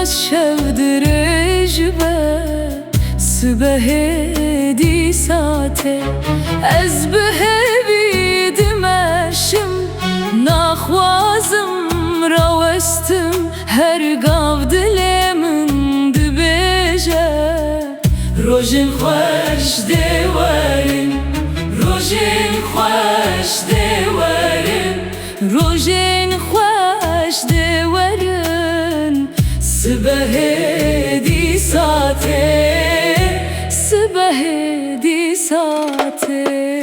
از شب درجبه سبه دی ساته از بهوی دمشم نخوازم روستم هر گاو دل من دبیجه روژن خوش دیوارن روژن خوش دیوارن روژن خوش دیوارن سبه دی ساته سبه دی ساته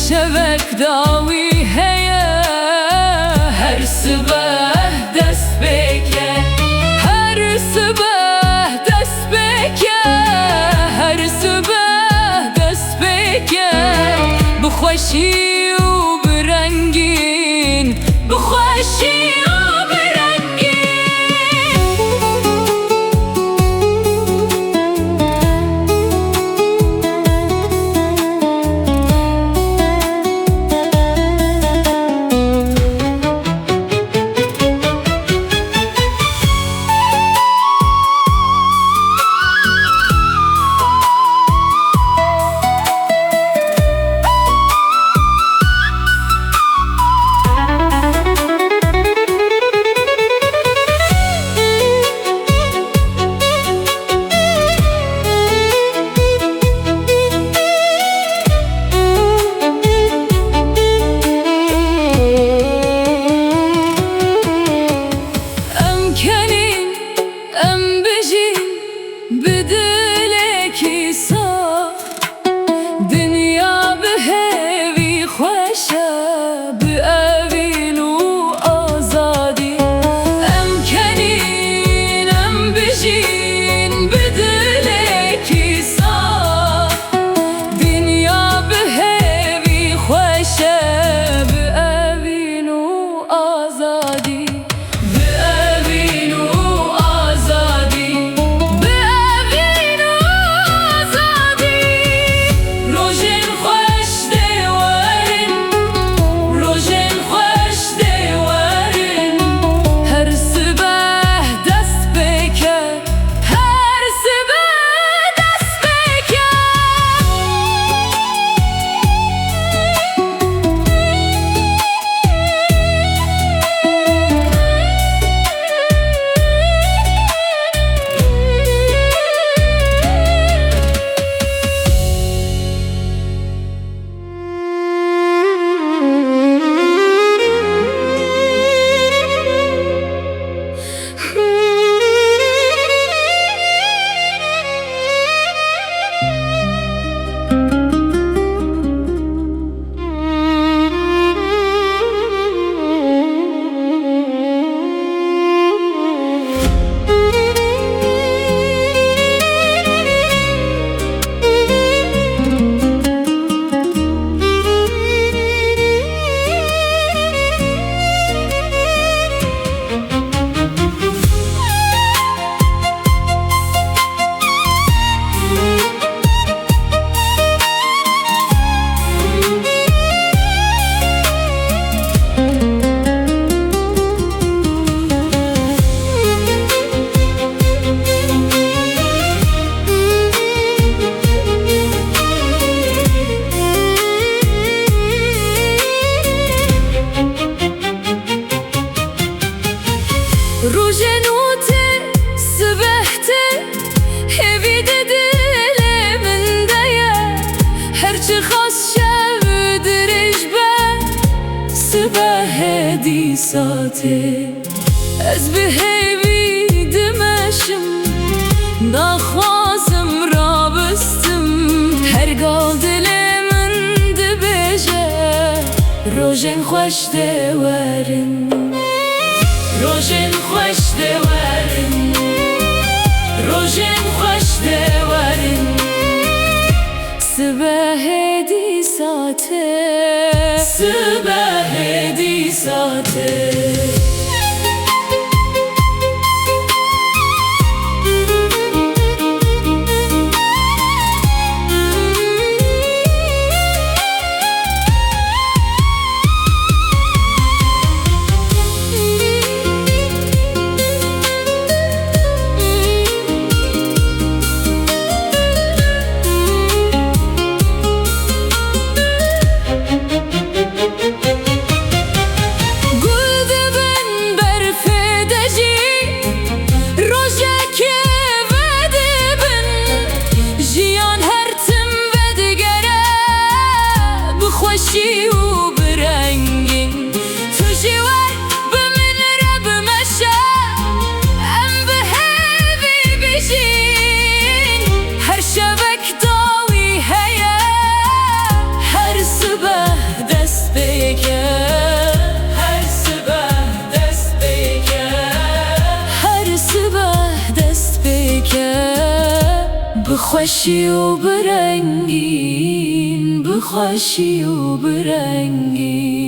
شبك داوي هيا هر صبح دست بکه هر صبح دست بکه هر صبح دست بکه بخوشی و برنگین بخوشی سبه دی ساته از به هیوی دمشم نخوازم را بستم هرگاه دل من دبیجه روژن خوش دورن روژن خوش دورن روژن خوش دورن سبه دی ساته سبه دی ساته خوشی و برنگین تو جوار بمن رب مشا ام به هیوی بجین هر شبک داوی هیا هر صبح دست بگه هر صبح دست بگه هر صبح دست بگه بخوشی و برنگین بخوشی و برنگین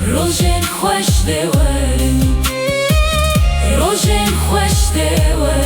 روژن خوش دورن روژن خوش دورن